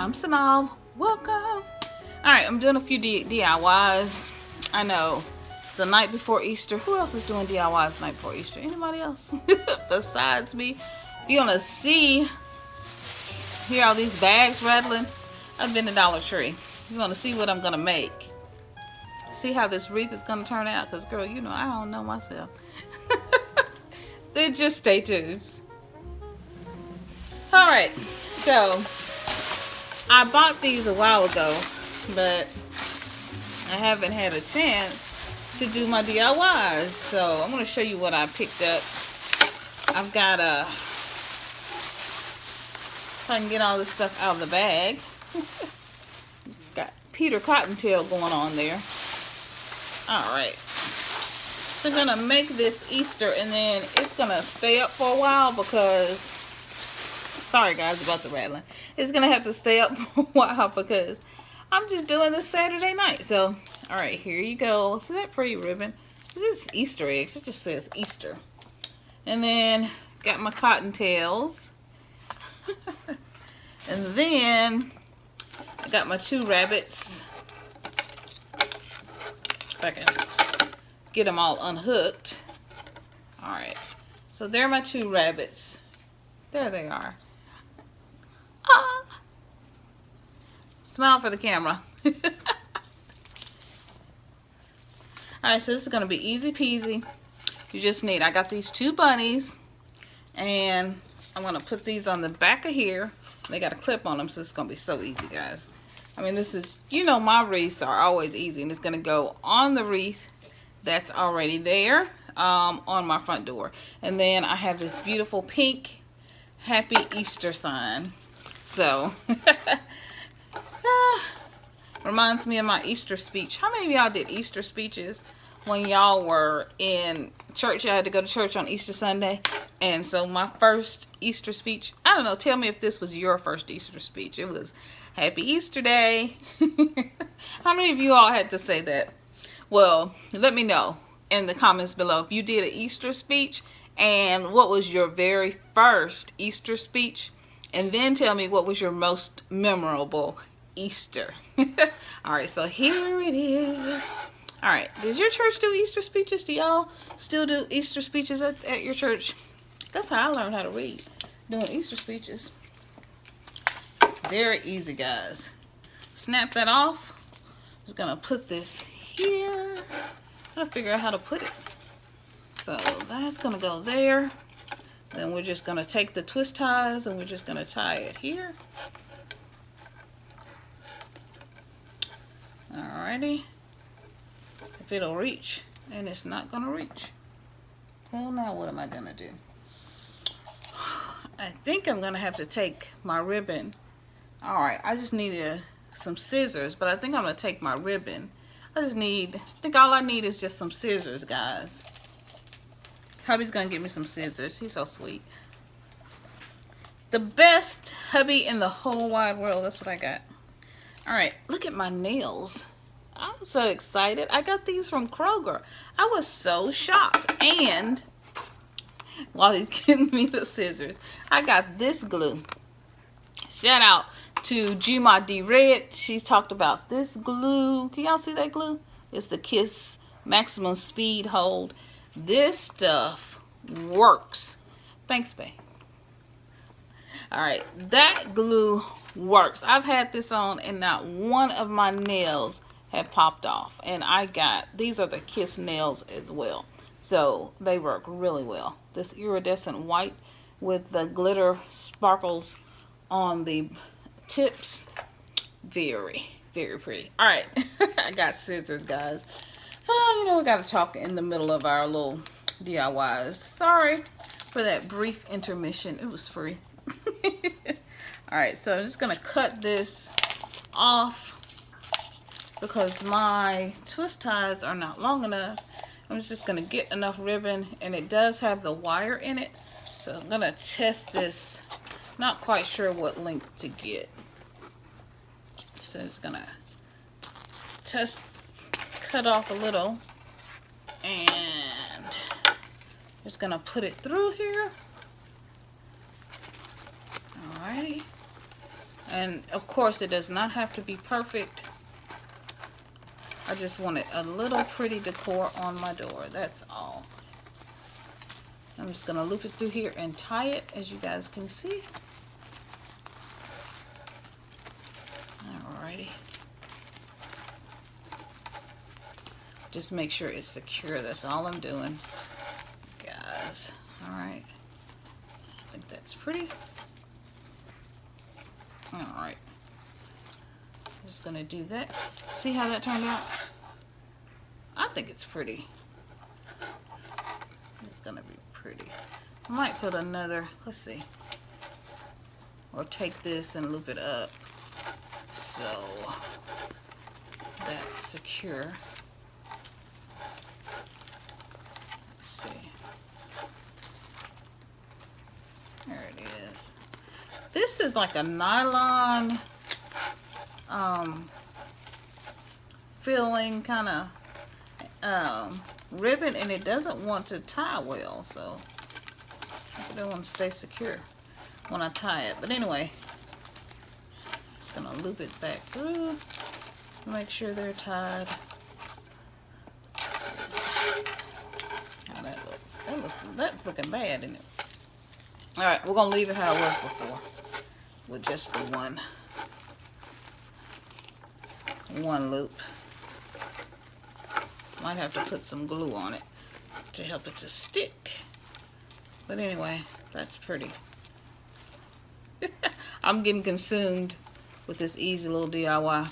I'm Sanal. Welcome. Alright, I'm doing a few DIYs. I know. It's the night before Easter. Who else is doing DIYs the night before Easter? Anybody else? Besides me. If you want to hear all these bags rattling, I've been to Dollar Tree. If you want to see what I'm going to make. See how this wreath is going to turn out. Because, girl, you know, I don't know myself. Then just stay tuned. Alright, so I bought these a while ago, but I haven't had a chance to do my DIYs. So I'm going to show you what I picked up. I've got if I can get all this stuff out of the bag. Got Peter Cottontail going on there. Alright. So I'm going to make this Easter, and then it's going to stay up for a while because, sorry guys about the rattling. It's going to have to stay up for a while because I'm just doing this Saturday night. So, alright, here you go. See that pretty ribbon? It's just Easter eggs. It just says Easter. And then, got my cottontails. And then, I got my 2 rabbits. If I can get them all unhooked. Alright, so there are my 2 rabbits. There they are. Ah! Smile for the camera. Alright, so this is going to be easy peasy. You just need, I got these 2 bunnies, and I'm going to put these on the back of here. They got a clip on them, so it's going to be so easy, guys. I mean, this is, you know, my wreaths are always easy, and it's going to go on the wreath that's already there on my front door. And then I have this beautiful pink Happy Easter sign. So, reminds me of my Easter speech. How many of y'all did Easter speeches when y'all were in church? I had to go to church on Easter Sunday. And so my first Easter speech, I don't know, tell me if this was your first Easter speech. It was Happy Easter Day. How many of you all had to say that? Well, let me know in the comments below if you did an Easter speech and what was your very first Easter speech. And then tell me what was your most memorable Easter. Alright, so here it is. Alright, does your church do Easter speeches? Do y'all still do Easter speeches at your church? That's how I learned how to read. Doing Easter speeches. Very easy, guys. Snap that off. I'm just going to put this here. I gotta figure out how to put it. So that's gonna go there. Then we're just gonna take the twist ties and we're just gonna tie it here. Alrighty. If it'll reach, and it's not gonna reach. Well, now what am I gonna do? I think I'm gonna have to take my ribbon. Alright, I just need some scissors, but I think I'm gonna take my ribbon. I think all I need is just some scissors, guys. Hubby's gonna give me some scissors. He's so sweet. The best hubby in the whole wide world. That's what I got. Alright, look at my nails. I'm so excited. I got these from Kroger. I was so shocked. And while he's giving me the scissors, I got this glue. Shout out to Gma D Red. She's talked about this glue. Can y'all see that glue? It's the Kiss Maximum Speed Hold. This stuff works. Thanks, babe. Alright, that glue works. I've had this on and not one of my nails have popped off. And these are the Kiss nails as well. So they work really well. This iridescent white with the glitter sparkles on the tips. Very, very pretty. Alright, I got scissors, guys. You know, we gotta talk in the middle of our little DIYs. Sorry for that brief intermission. It was free. Alright, so I'm just gonna cut this off because my twist ties are not long enough. I'm just gonna get enough ribbon, and it does have the wire in it. So I'm gonna test this. Not quite sure what length to get. So it's gonna cut off a little, and just gonna put it through here. Alrighty. And of course, it does not have to be perfect. I just wanted a little pretty decor on my door. That's all. I'm just going to loop it through here and tie it, as you guys can see. Alrighty. Just make sure it's secure. That's all I'm doing, guys. Alright. I think that's pretty. Alright. Just going to do that. See how that turned out? I think it's pretty. It's going to be pretty. I might put another, let's see. Or take this and loop it up so that's secure. Let's see. There it is. This is like a nylon filling kind of ribbon, and it doesn't want to tie well, so I don't want to stay secure when I tie it. But anyway, just gonna loop it back through, make sure they're tied. How that looks. That's looking bad, isn't it? All right, we're gonna leave it how it was before, with just the one loop. Might have to put some glue on it to help it to stick. But anyway, that's pretty. I'm getting consumed with this easy little DIY.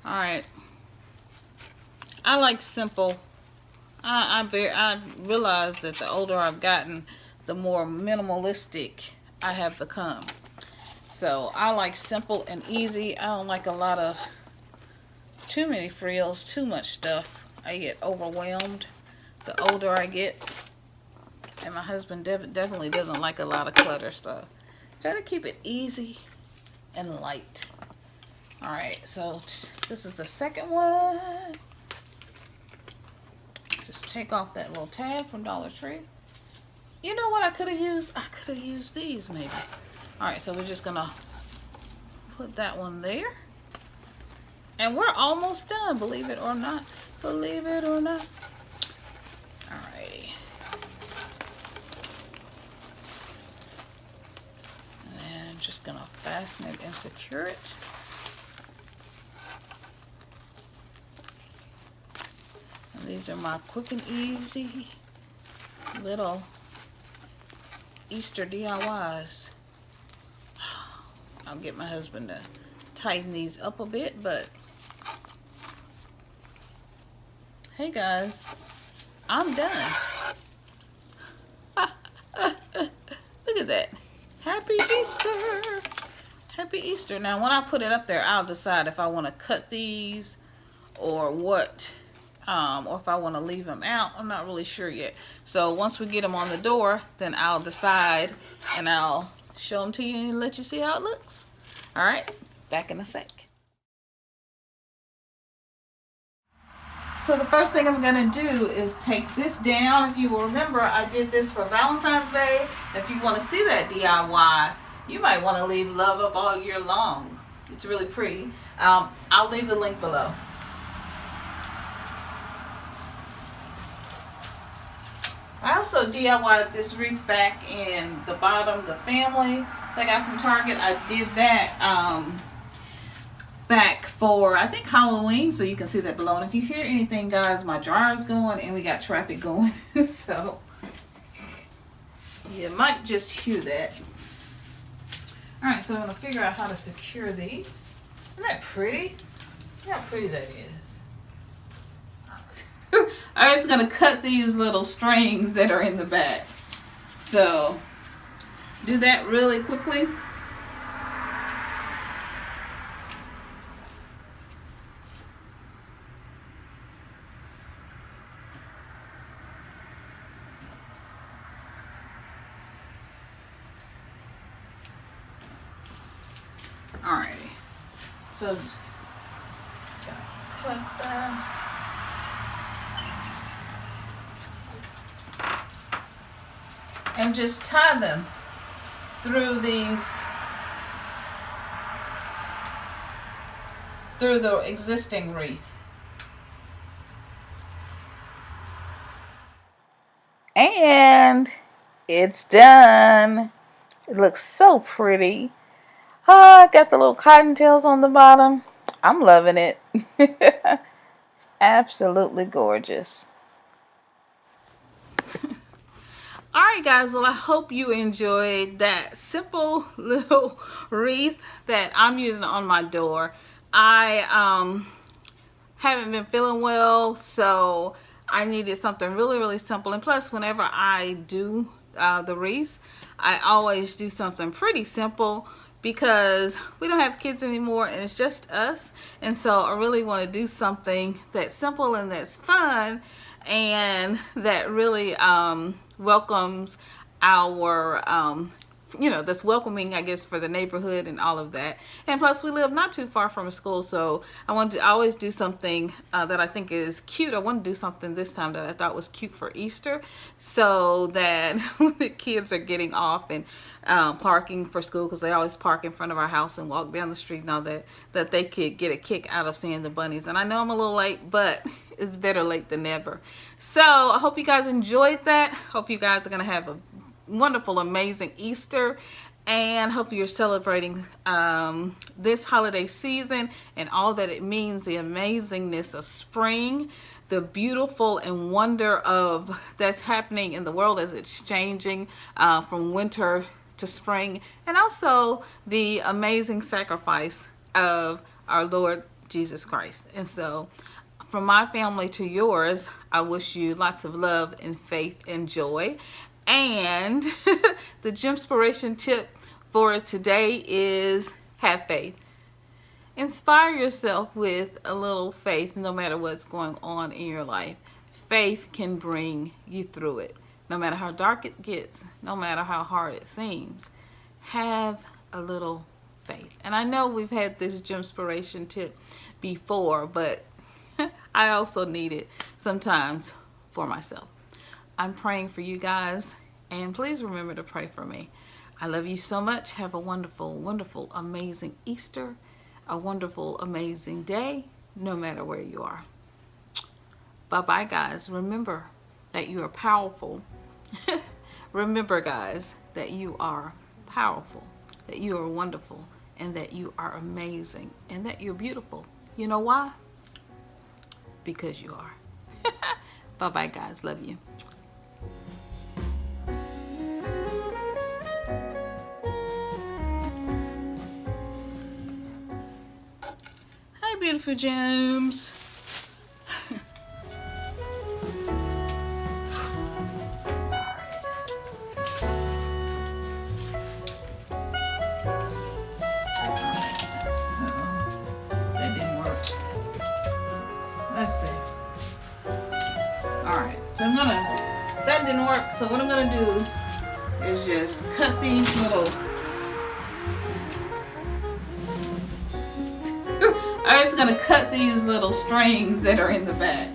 Alright. I like simple. I realize that the older I've gotten, the more minimalistic I have become. So I like simple and easy. I don't like a lot of too many frills, too much stuff. I get overwhelmed the older I get. And my husband definitely doesn't like a lot of clutter, so try to keep it easy and light. Alright, so this is the second one. Just take off that little tab from Dollar Tree. You know what I could have used? I could have used these maybe. Alright, so we're just gonna put that one there. And we're almost done, believe it or not. Believe it or not. Alrighty. And I'm just gonna fasten it and secure it. And these are my quick and easy little Easter DIYs. I'll get my husband to tighten these up a bit, but hey guys, I'm done. Look at that. Happy Easter. Happy Easter. Now when I put it up there, I'll decide if I want to cut these or what, or if I want to leave them out. I'm not really sure yet. So once we get them on the door, then I'll decide and I'll show them to you and let you see how it looks. All right, back in a sec. So the first thing I'm gonna do is take this down. If you will remember, I did this for Valentine's Day. If you wanna see that DIY, you might wanna leave love up all year long. It's really pretty. I'll leave the link below. I also DIY'd this wreath back in the bottom, the family that I got from Target. I did that back for, I think, Halloween, so you can see that below. And if you hear anything, guys, my dryer's going and we got traffic going. So you might just hear that. Alright, so I'm going to figure out how to secure these. Isn't that pretty? Look how pretty that is. I'm just going to cut these little strings that are in the back. So do that really quickly. Alrighty, so just cut that. And just tie them through these through the existing wreath. And it's done. It looks so pretty. I got the little cottontails on the bottom. I'm loving it. It's absolutely gorgeous. Alright guys, well I hope you enjoyed that simple little wreath that I'm using on my door. I haven't been feeling well, so I needed something really simple. And plus, whenever I do the wreaths, I always do something pretty simple because we don't have kids anymore and it's just us. And so I really want to do something that's simple and that's fun and that really welcomes our that's welcoming, I guess, for the neighborhood and all of that. And plus, we live not too far from a school, so I always do something that I think is cute. I want to do something this time that I thought was cute for Easter, so that the kids are getting off and parking for school, because they always park in front of our house and walk down the street and all that they could get a kick out of seeing the bunnies. And I know I'm a little late, but it's better late than never. So I hope you guys enjoyed that. Hope you guys are going to have a wonderful, amazing Easter, and hope you're celebrating this holiday season and all that it means, the amazingness of spring, the beautiful and wonder of that's happening in the world as it's changing from winter to spring, and also the amazing sacrifice of our Lord Jesus Christ. And so from my family to yours, I wish you lots of love and faith and joy. And the Gymspiration tip for today is have faith. Inspire yourself with a little faith no matter what's going on in your life. Faith can bring you through it. No matter how dark it gets, no matter how hard it seems, have a little faith. And I know we've had this Gymspiration tip before, but I also need it sometimes for myself. I'm praying for you guys, and please remember to pray for me. I love you so much. Have a wonderful, wonderful, amazing Easter, a wonderful, amazing day, no matter where you are. Bye-bye, guys. Remember that you are powerful. Remember, guys, that you are powerful, that you are wonderful, and that you are amazing, and that you're beautiful. You know why? Because you are. Bye-bye, guys. Love you. Hi, beautiful gems. That didn't work. Let's see. Alright, so that didn't work, so what I'm gonna do is just cut these little, I'm just gonna cut these little strings that are in the back.